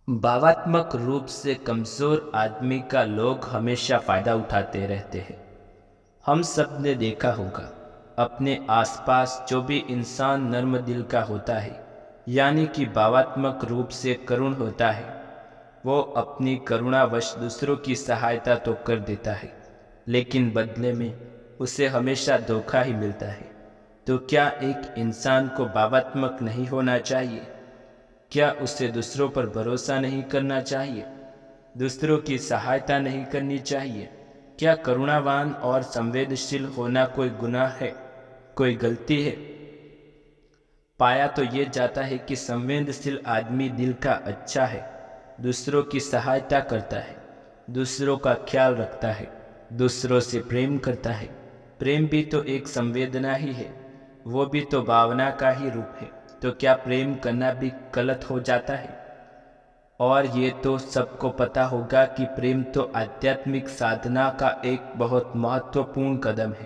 भावात्मक रूप से कमज़ोर आदमी का लोग हमेशा फ़ायदा उठाते रहते हैं। हम सब ने देखा होगा, अपने आसपास जो भी इंसान नर्म दिल का होता है, यानी कि भावात्मक रूप से करुण होता है, वो अपनी करुणावश दूसरों की सहायता तो कर देता है, लेकिन बदले में उसे हमेशा धोखा ही मिलता है। तो क्या एक इंसान को भावात्मक नहीं होना चाहिए? क्या उसे दूसरों पर भरोसा नहीं करना चाहिए? दूसरों की सहायता नहीं करनी चाहिए? क्या करुणावान और संवेदनशील होना कोई गुनाह है, कोई गलती है? पाया तो ये जाता है कि संवेदनशील आदमी दिल का अच्छा है, दूसरों की सहायता करता है, दूसरों का ख्याल रखता है, दूसरों से प्रेम करता है। प्रेम भी तो एक संवेदना ही है, वो भी तो भावना का ही रूप है। तो क्या प्रेम करना भी गलत हो जाता है? और ये तो सबको पता होगा कि प्रेम तो आध्यात्मिक साधना का एक बहुत महत्वपूर्ण कदम है।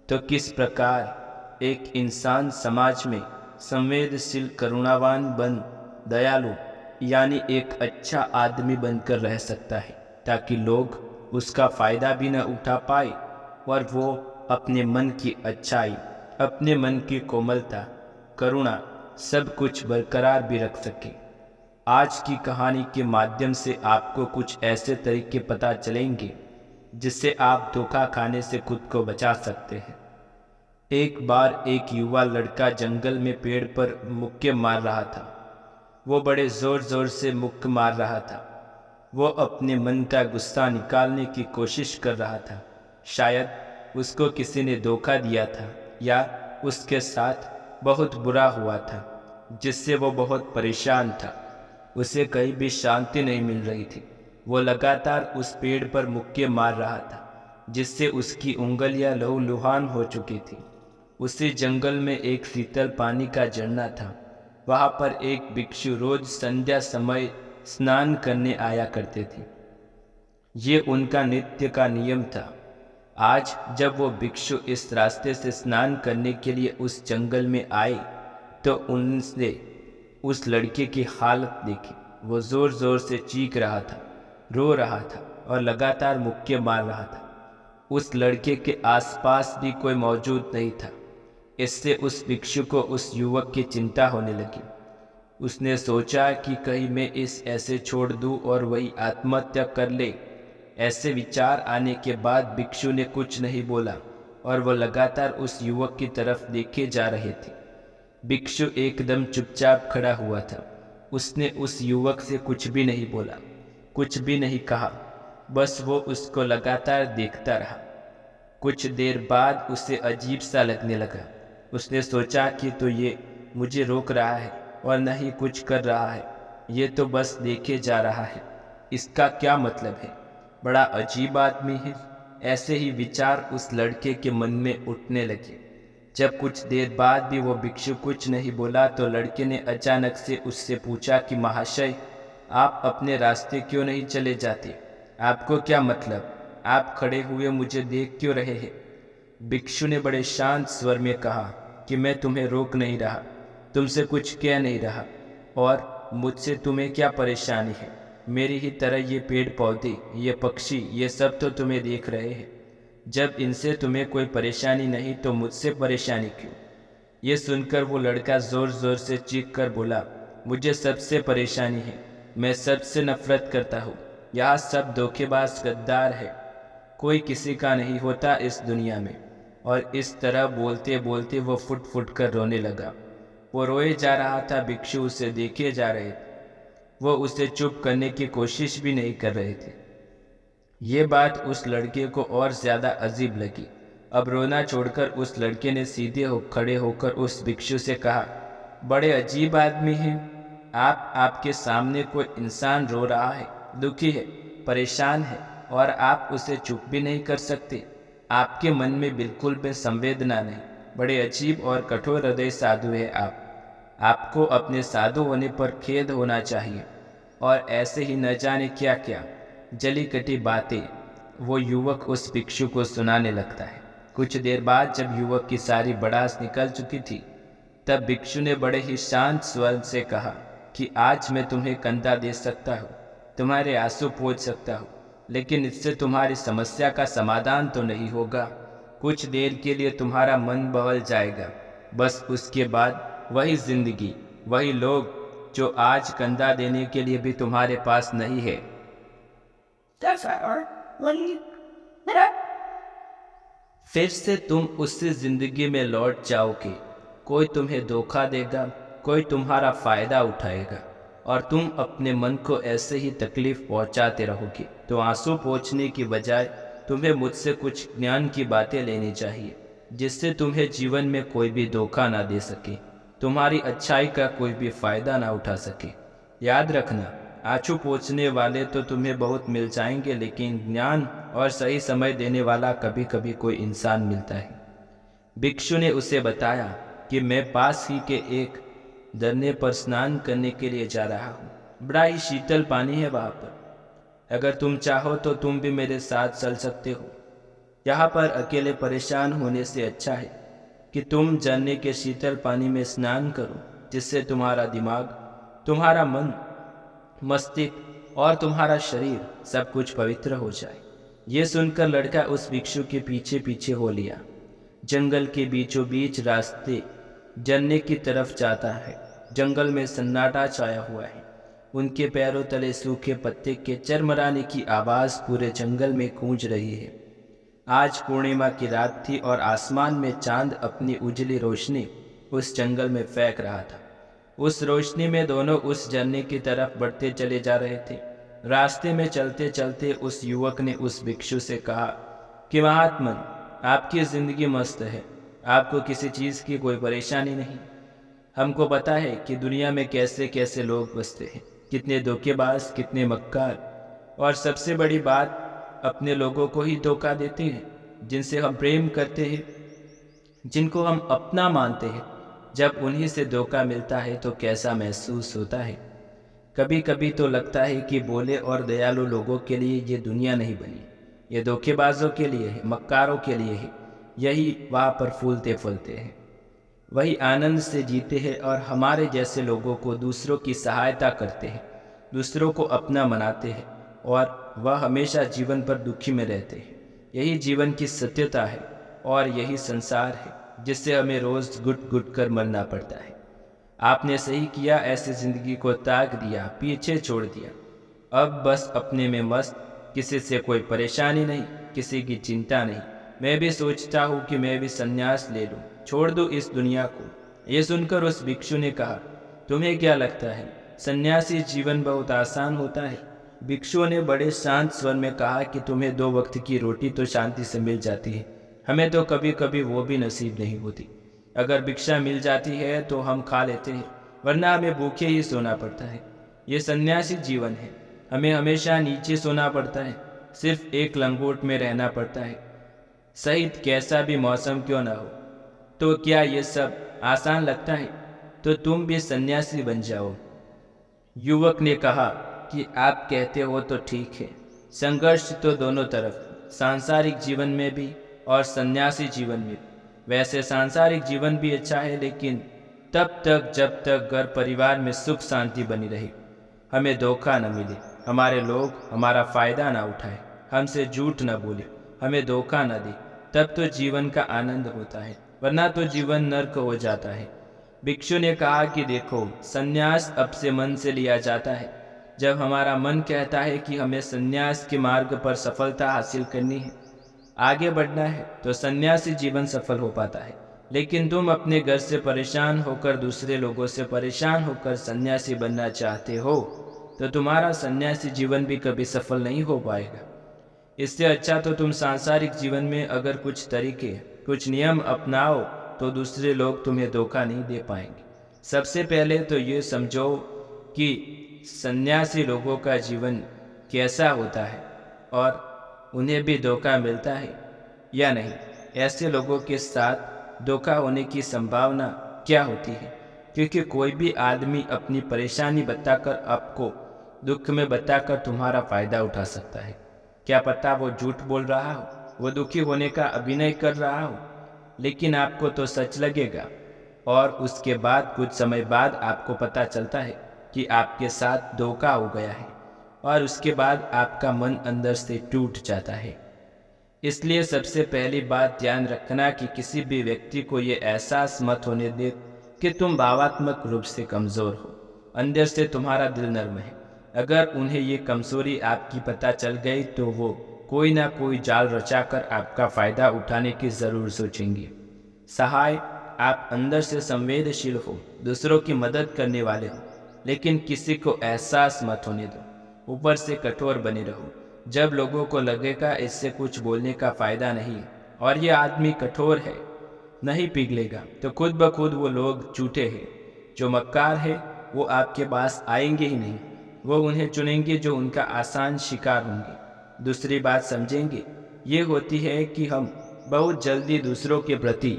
तो किस प्रकार एक इंसान समाज में संवेदनशील, करुणावान बन दयालु यानी एक अच्छा आदमी बनकर रह सकता है, ताकि लोग उसका फ़ायदा भी न उठा पाए और वो अपने मन की अच्छाई, अपने मन की कोमलता, करुणा सब कुछ बरकरार भी रख सके। आज की कहानी के माध्यम से आपको कुछ ऐसे तरीके पता चलेंगे जिससे आप धोखा खाने से खुद को बचा सकते हैं। एक बार एक युवा लड़का जंगल में पेड़ पर मुक्के मार रहा था। वो बड़े जोर जोर से मुक्के मार रहा था। वो अपने मन का गुस्सा निकालने की कोशिश कर रहा था। शायद उसको किसी ने धोखा दिया था या उसके साथ बहुत बुरा हुआ था, जिससे वो बहुत परेशान था। उसे कहीं भी शांति नहीं मिल रही थी। वो लगातार उस पेड़ पर मुक्के मार रहा था, जिससे उसकी उंगलियां लहूलुहान हो चुकी थी। उसी जंगल में एक शीतल पानी का झरना था। वहाँ पर एक भिक्षु रोज संध्या समय स्नान करने आया करते थे। ये उनका नित्य का नियम था। आज जब वो भिक्षु इस रास्ते से स्नान करने के लिए उस जंगल में आए, तो उनसे उस लड़के की हालत देखी। वो जोर जोर से चीख रहा था, रो रहा था और लगातार मुक्के मार रहा था। उस लड़के के आसपास भी कोई मौजूद नहीं था। इससे उस भिक्षु को उस युवक की चिंता होने लगी। उसने सोचा कि कहीं मैं इस ऐसे छोड़ दूं और वही आत्महत्या कर ले। ऐसे विचार आने के बाद भिक्षु ने कुछ नहीं बोला और वो लगातार उस युवक की तरफ देखे जा रहे थे। भिक्षु एकदम चुपचाप खड़ा हुआ था। उसने उस युवक से कुछ भी नहीं बोला, कुछ भी नहीं कहा, बस वो उसको लगातार देखता रहा। कुछ देर बाद उसे अजीब सा लगने लगा। उसने सोचा कि तो ये मुझे रोक रहा है और न ही कुछ कर रहा है, ये तो बस देखे जा रहा है। इसका क्या मतलब है? बड़ा अजीब आदमी है। ऐसे ही विचार उस लड़के के मन में उठने लगे। जब कुछ देर बाद भी वो भिक्षु कुछ नहीं बोला, तो लड़के ने अचानक से उससे पूछा कि महाशय, आप अपने रास्ते क्यों नहीं चले जाते? आपको क्या मतलब? आप खड़े हुए मुझे देख क्यों रहे हैं? भिक्षु ने बड़े शांत स्वर में कहा कि मैं तुम्हें रोक नहीं रहा, तुमसे कुछ कह नहीं रहा, और मुझसे तुम्हें क्या परेशानी है? मेरी ही तरह ये पेड़ पौधे, ये पक्षी, ये सब तो तुम्हें देख रहे हैं। जब इनसे तुम्हें कोई परेशानी नहीं तो मुझसे परेशानी क्यों? ये सुनकर वो लड़का जोर जोर से चीख कर बोला, मुझे सबसे परेशानी है, मैं सबसे नफरत करता हूँ। यहाँ सब धोखेबाज गद्दार है, कोई किसी का नहीं होता इस दुनिया में। और इस तरह बोलते बोलते वो फुट फुट कर रोने लगा। वो रोए जा रहा था, भिक्षु उसे देखे जा रहे थे। वो उसे चुप करने की कोशिश भी नहीं कर रहे थे। ये बात उस लड़के को और ज़्यादा अजीब लगी। अब रोना छोड़कर उस लड़के ने सीधे खड़े होकर उस भिक्षु से कहा, बड़े अजीब आदमी हैं आप। आपके सामने कोई इंसान रो रहा है, दुखी है, परेशान है, और आप उसे चुप भी नहीं कर सकते। आपके मन में बिल्कुल भी संवेदना नहीं। बड़े अजीब और कठोर हृदय साधु है आप। आपको अपने साधु होने पर खेद होना चाहिए। और ऐसे ही न जाने क्या क्या जली कटी बातें वो युवक उस भिक्षु को सुनाने लगता है। कुछ देर बाद जब युवक की सारी भड़ास निकल चुकी थी, तब भिक्षु ने बड़े ही शांत स्वर से कहा, कि आज मैं तुम्हें कंधा दे सकता हूँ, तुम्हारे आंसू पोंछ सकता हूँ, लेकिन इससे तुम्हारी समस्या का समाधान तो नहीं होगा। कुछ देर के लिए तुम्हारा मन बहल जाएगा, बस उसके बाद वही जिंदगी, वही लोग जो आज कंधा देने के लिए भी तुम्हारे पास नहीं है। फिर से तुम उसी जिंदगी में लौट जाओगे। कोई तुम्हें धोखा देगा, कोई तुम्हारा फायदा उठाएगा और तुम अपने मन को ऐसे ही तकलीफ पहुंचाते रहोगे। तो आंसू पोंछने की बजाय तुम्हें मुझसे कुछ ज्ञान की बातें लेनी चाहिए, जिससे तुम्हें जीवन में कोई भी धोखा ना दे सके, तुम्हारी अच्छाई का कोई भी फायदा ना उठा सके। याद रखना, आंसू पोंछने वाले तो तुम्हें बहुत मिल जाएंगे, लेकिन ज्ञान और सही समय देने वाला कभी कभी कोई इंसान मिलता है। भिक्षु ने उसे बताया कि मैं पास ही के एक झरने पर स्नान करने के लिए जा रहा हूँ। बड़ा ही शीतल पानी है वहाँ पर। अगर तुम चाहो तो तुम भी मेरे साथ चल सकते हो। यहाँ पर अकेले परेशान होने से अच्छा है कि तुम झरने के शीतल पानी में स्नान करो, जिससे तुम्हारा दिमाग, तुम्हारा मन, मस्तिष्क और तुम्हारा शरीर सब कुछ पवित्र हो जाए। ये सुनकर लड़का उस भिक्षु के पीछे पीछे हो लिया। जंगल के बीचों बीच रास्ते झरने की तरफ जाता है। जंगल में सन्नाटा छाया हुआ है। उनके पैरों तले सूखे पत्ते के चरमराने की आवाज़ पूरे जंगल में गूंज रही है। आज पूर्णिमा की रात थी और आसमान में चांद अपनी उजली रोशनी उस जंगल में फेंक रहा था। उस रोशनी में दोनों उस झरने की तरफ बढ़ते चले जा रहे थे। रास्ते में चलते चलते उस युवक ने उस भिक्षु से कहा कि महात्मन, आपकी ज़िंदगी मस्त है, आपको किसी चीज़ की कोई परेशानी नहीं। हमको पता है कि दुनिया में कैसे कैसे लोग बसते हैं, कितने धोखेबाज, कितने मक्कार, और सबसे बड़ी बात, अपने लोगों को ही धोखा देते हैं, जिनसे हम प्रेम करते हैं, जिनको हम अपना मानते हैं। जब उन्हीं से धोखा मिलता है तो कैसा महसूस होता है। कभी कभी तो लगता है कि भोले और दयालु लोगों के लिए ये दुनिया नहीं बनी, ये धोखेबाजों के लिए है, मक्कारों के लिए है। यही वहाँ पर फूलते फलते हैं, वही आनंद से जीते हैं और हमारे जैसे लोगों को दूसरों की सहायता करते हैं, दूसरों को अपना मनाते हैं, और वह हमेशा जीवन पर दुखी में रहते हैं। यही जीवन की सत्यता है और यही संसार है जिससे हमें रोज़ घुट घुट कर मरना पड़ता है। आपने सही किया, ऐसी ज़िंदगी को त्याग दिया, पीछे छोड़ दिया। अब बस अपने में मस्त, किसी से कोई परेशानी नहीं, किसी की चिंता नहीं। मैं भी सोचता हूँ कि मैं भी संन्यास ले लूँ, छोड़ दूँ इस दुनिया को। ये सुनकर उस भिक्षु ने कहा, तुम्हें क्या लगता है सन्यासी जीवन बहुत आसान होता है? भिक्षुओं ने बड़े शांत स्वर में कहा कि तुम्हें 2 वक्त की रोटी तो शांति से मिल जाती है, हमें तो कभी कभी वो भी नसीब नहीं होती। अगर भिक्षा मिल जाती है तो हम खा लेते हैं, वरना हमें भूखे ही सोना पड़ता है। ये सन्यासी जीवन है, हमें हमेशा नीचे सोना पड़ता है, सिर्फ एक लंगोट में रहना पड़ता है, सहित कैसा भी मौसम क्यों ना हो। तो क्या ये सब आसान लगता है? तो तुम भी सन्यासी बन जाओ। युवक ने कहा कि आप कहते हो तो ठीक है। संघर्ष तो दोनों तरफ, सांसारिक जीवन में भी और सन्यासी जीवन में। वैसे सांसारिक जीवन भी अच्छा है, लेकिन तब तक जब तक घर परिवार में सुख शांति बनी रहे, हमें धोखा न मिले, हमारे लोग हमारा फ़ायदा ना उठाए, हमसे झूठ न बोले, हमें धोखा न दे, तब तो जीवन का आनंद होता है, वरना तो जीवन नर्क हो जाता है। भिक्षु ने कहा कि देखो, सन्यास अब से मन से लिया जाता है। जब हमारा मन कहता है कि हमें सन्यास के मार्ग पर सफलता हासिल करनी है, आगे बढ़ना है, तो सन्यासी जीवन सफल हो पाता है। लेकिन तुम अपने घर से परेशान होकर, दूसरे लोगों से परेशान होकर सन्यासी बनना चाहते हो, तो तुम्हारा सन्यासी जीवन भी कभी सफल नहीं हो पाएगा। इससे अच्छा तो तुम सांसारिक जीवन में अगर कुछ तरीके, कुछ नियम अपनाओ, तो दूसरे लोग तुम्हें धोखा नहीं दे पाएंगे। सबसे पहले तो ये समझो कि सन्यासी लोगों का जीवन कैसा होता है और उन्हें भी धोखा मिलता है या नहीं। ऐसे लोगों के साथ धोखा होने की संभावना क्या होती है? क्योंकि कोई भी आदमी अपनी परेशानी बताकर, आपको दुख में बताकर तुम्हारा फ़ायदा उठा सकता है। क्या पता वो झूठ बोल रहा हो, वो दुखी होने का अभिनय कर रहा हो, लेकिन आपको तो सच लगेगा। और उसके बाद कुछ समय बाद आपको पता चलता है कि आपके साथ धोखा हो गया है और उसके बाद आपका मन अंदर से टूट जाता है। इसलिए सबसे पहली बात ध्यान रखना कि किसी भी व्यक्ति को ये एहसास मत होने दे कि तुम भावात्मक रूप से कमज़ोर हो। अंदर से तुम्हारा दिल नर्म है। अगर उन्हें ये कमज़ोरी आपकी पता चल गई तो वो कोई ना कोई जाल रचाकर आपका फ़ायदा उठाने की ज़रूर सोचेंगे। सहाय, आप अंदर से संवेदनशील हो, दूसरों की मदद करने वाले हो, लेकिन किसी को एहसास मत होने दो। ऊपर से कठोर बने रहो। जब लोगों को लगेगा इससे कुछ बोलने का फ़ायदा नहीं है और ये आदमी कठोर है, नहीं पिघलेगा, तो खुद ब खुद वो लोग झूठे हैं। जो मक्कार है वो आपके पास आएंगे ही नहीं। वो उन्हें चुनेंगे जो उनका आसान शिकार होंगे। दूसरी बात समझेंगे ये होती है कि हम बहुत जल्दी दूसरों के प्रति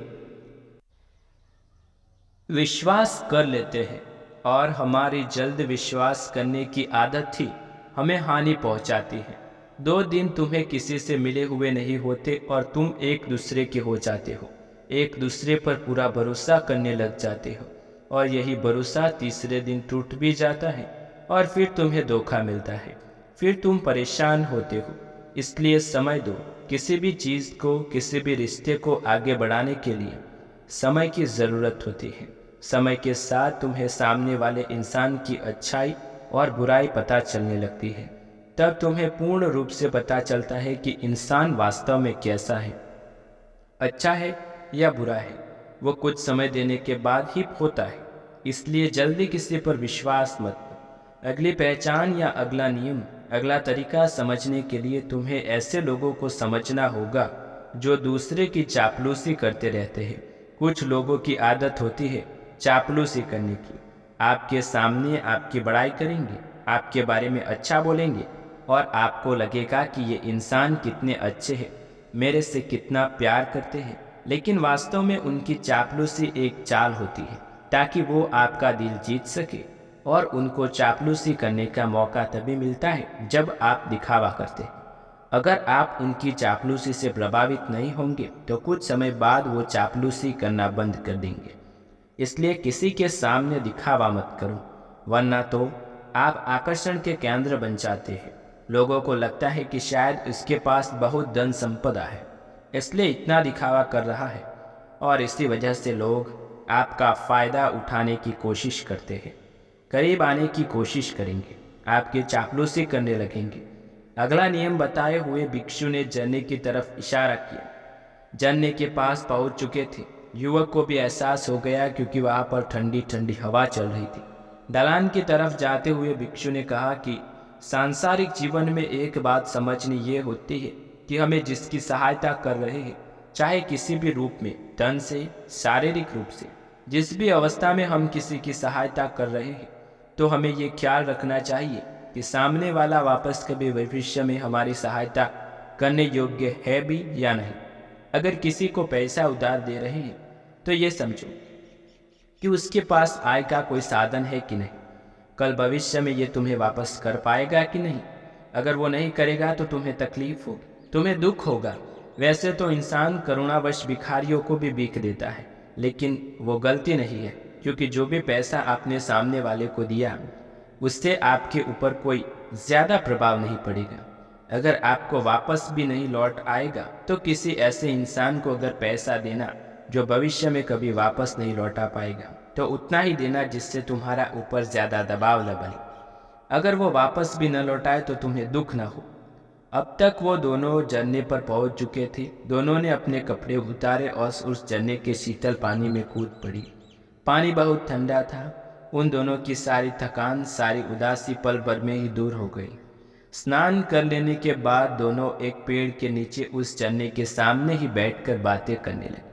विश्वास कर लेते हैं और हमारी जल्द विश्वास करने की आदत ही हमें हानि पहुंचाती है। 2 दिन तुम्हें किसी से मिले हुए नहीं होते और तुम एक दूसरे के हो जाते हो, एक दूसरे पर पूरा भरोसा करने लग जाते हो और यही भरोसा तीसरे दिन टूट भी जाता है और फिर तुम्हें धोखा मिलता है। फिर तुम परेशान होते हो। इसलिए समय दो। किसी भी चीज़ को, किसी भी रिश्ते को आगे बढ़ाने के लिए समय की ज़रूरत होती है। समय के साथ तुम्हें सामने वाले इंसान की अच्छाई और बुराई पता चलने लगती है। तब तुम्हें पूर्ण रूप से पता चलता है कि इंसान वास्तव में कैसा है, अच्छा है या बुरा है। वो कुछ समय देने के बाद ही होता है। इसलिए जल्दी किसी पर विश्वास मत करो। अगली पहचान या अगला नियम, अगला तरीका समझने के लिए तुम्हें ऐसे लोगों को समझना होगा जो दूसरे की चापलूसी करते रहते हैं। कुछ लोगों की आदत होती है चापलूसी करने की। आपके सामने आपकी बड़ाई करेंगे, आपके बारे में अच्छा बोलेंगे और आपको लगेगा कि ये इंसान कितने अच्छे हैं, मेरे से कितना प्यार करते हैं। लेकिन वास्तव में उनकी चापलूसी एक चाल होती है ताकि वो आपका दिल जीत सके और उनको चापलूसी करने का मौका तभी मिलता है जब आप दिखावा करते हैं। अगर आप उनकी चापलूसी से प्रभावित नहीं होंगे तो कुछ समय बाद वो चापलूसी करना बंद कर देंगे। इसलिए किसी के सामने दिखावा मत करो, वरना तो आप आकर्षण के केंद्र बन जाते हैं। लोगों को लगता है कि शायद उसके पास बहुत धन संपदा है, इसलिए इतना दिखावा कर रहा है और इसी वजह से लोग आपका फ़ायदा उठाने की कोशिश करते हैं, करीब आने की कोशिश करेंगे, आपकी चापलूसी करने लगेंगे। अगला नियम बताए हुए भिक्षु ने झरने की तरफ इशारा किया। झरने के पास पहुंच चुके थे। युवक को भी एहसास हो गया क्योंकि वहां पर ठंडी ठंडी हवा चल रही थी। ढलान की तरफ जाते हुए भिक्षु ने कहा कि सांसारिक जीवन में एक बात समझनी ये होती है कि हमें जिसकी सहायता कर रहे हैं, चाहे किसी भी रूप में, धन से, शारीरिक रूप से, जिस भी अवस्था में हम किसी की सहायता कर रहे हैं, तो हमें ये ख्याल रखना चाहिए कि सामने वाला वापस कभी भविष्य में हमारी सहायता करने योग्य है भी या नहीं। अगर किसी को पैसा उधार दे रहे हैं तो ये समझो कि उसके पास आय का कोई साधन है कि नहीं। कल भविष्य में ये तुम्हें वापस कर पाएगा कि नहीं। अगर वो नहीं करेगा तो तुम्हें तकलीफ होगी, तुम्हें दुख होगा। वैसे तो इंसान करुणावश भिखारियों को भी भीख देता है, लेकिन वो गलती नहीं है, क्योंकि जो भी पैसा आपने सामने वाले को दिया उससे आपके ऊपर कोई ज़्यादा प्रभाव नहीं पड़ेगा। अगर आपको वापस भी नहीं लौट आएगा तो किसी ऐसे इंसान को अगर पैसा देना जो भविष्य में कभी वापस नहीं लौटा पाएगा, तो उतना ही देना जिससे तुम्हारा ऊपर ज़्यादा दबाव न बने। अगर वो वापस भी न लौटाए तो तुम्हें दुख न हो। अब तक वो दोनों झरने पर पहुंच चुके थे। दोनों ने अपने कपड़े उतारे और उस झरने के शीतल पानी में कूद पड़ी। पानी बहुत ठंडा था। उन दोनों की सारी थकान, सारी उदासी पल भर में ही दूर हो गई। स्नान कर लेने के बाद दोनों एक पेड़ के नीचे उस झरने के सामने ही बैठकर बातें करने लगे।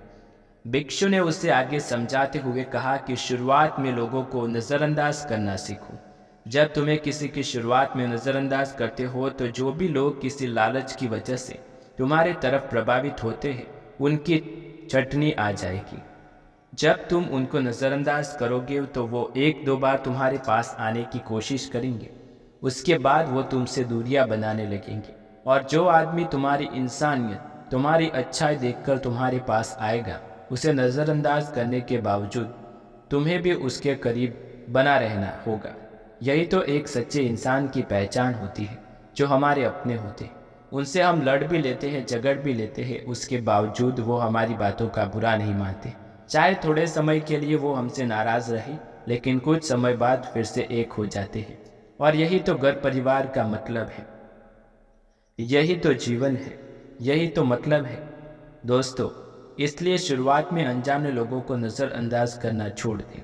भिक्षु ने उसे आगे समझाते हुए कहा कि शुरुआत में लोगों को नज़रअंदाज करना सीखो। जब तुम्हें किसी की शुरुआत में नज़रअंदाज करते हो तो जो भी लोग किसी लालच की वजह से तुम्हारे तरफ प्रभावित होते हैं, उनकी चटनी आ जाएगी। जब तुम उनको नज़रअंदाज करोगे तो वो 1-2 बार तुम्हारे पास आने की कोशिश करेंगे। उसके बाद वो तुमसे दूरियां बनाने लगेंगे। और जो आदमी तुम्हारी इंसानियत, तुम्हारी अच्छाई देखकर तुम्हारे पास आएगा, उसे नज़रअंदाज करने के बावजूद तुम्हें भी उसके करीब बना रहना होगा। यही तो एक सच्चे इंसान की पहचान होती है, जो हमारे अपने होते हैं। उनसे हम लड़ भी लेते हैं, झगड़ भी लेते हैं, उसके बावजूद वो हमारी बातों का बुरा नहीं मानते। चाहे थोड़े समय के लिए वो हमसे नाराज़ रहे, लेकिन कुछ समय बाद फिर से एक हो जाते हैं। और यही तो घर परिवार का मतलब है, यही तो जीवन है, यही तो मतलब है दोस्तों। इसलिए शुरुआत में अनजाने लोगों को नज़रअंदाज करना छोड़ दें।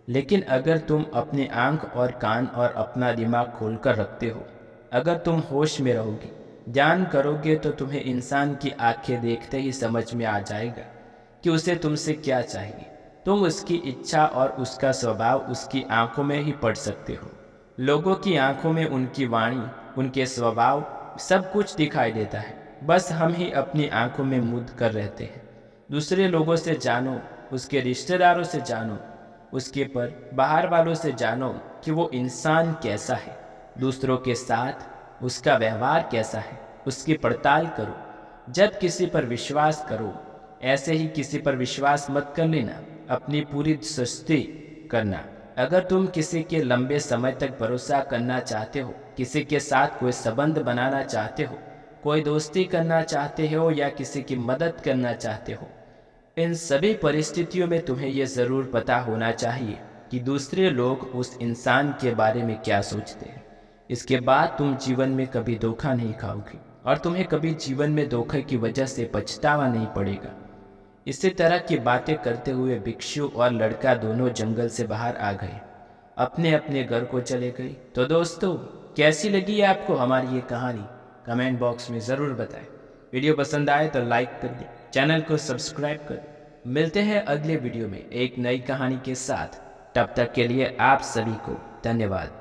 लेकिन अगर तुम अपने आंख और कान और अपना दिमाग खोलकर रखते हो, अगर तुम होश में रहोगे, ध्यान करोगे, तो तुम्हें इंसान की आंखें देखते ही समझ में आ जाएगा कि उसे तुमसे क्या चाहिए। तुम उसकी इच्छा और उसका स्वभाव उसकी आंखों में ही पढ़ सकते हो। लोगों की आंखों में उनकी वाणी, उनके स्वभाव, सब कुछ दिखाई देता है। बस हम ही अपनी आंखों में मूंद कर रहते हैं। दूसरे लोगों से जानो, उसके रिश्तेदारों से जानो, उसके पर बाहर वालों से जानो कि वो इंसान कैसा है, दूसरों के साथ उसका व्यवहार कैसा है, उसकी पड़ताल करो। जब किसी पर विश्वास करो, ऐसे ही किसी पर विश्वास मत कर लेना, अपनी पूरी सस्ती करना। अगर तुम किसी के लंबे समय तक भरोसा करना चाहते हो, किसी के साथ कोई संबंध बनाना चाहते हो, कोई दोस्ती करना चाहते हो या किसी की मदद करना चाहते हो, इन सभी परिस्थितियों में तुम्हें यह ज़रूर पता होना चाहिए कि दूसरे लोग उस इंसान के बारे में क्या सोचते हैं। इसके बाद तुम जीवन में कभी धोखा नहीं खाओगे और तुम्हें कभी जीवन में धोखे की वजह से पछतावा नहीं पड़ेगा। इसी तरह की बातें करते हुए भिक्षु और लड़का दोनों जंगल से बाहर आ गए, अपने अपने घर को चले गए। तो दोस्तों, कैसी लगी आपको हमारी ये कहानी? कमेंट बॉक्स में ज़रूर बताएं। वीडियो पसंद आए तो लाइक कर दें, चैनल को सब्सक्राइब कर दें। मिलते हैं अगले वीडियो में एक नई कहानी के साथ। तब तक के लिए आप सभी को धन्यवाद।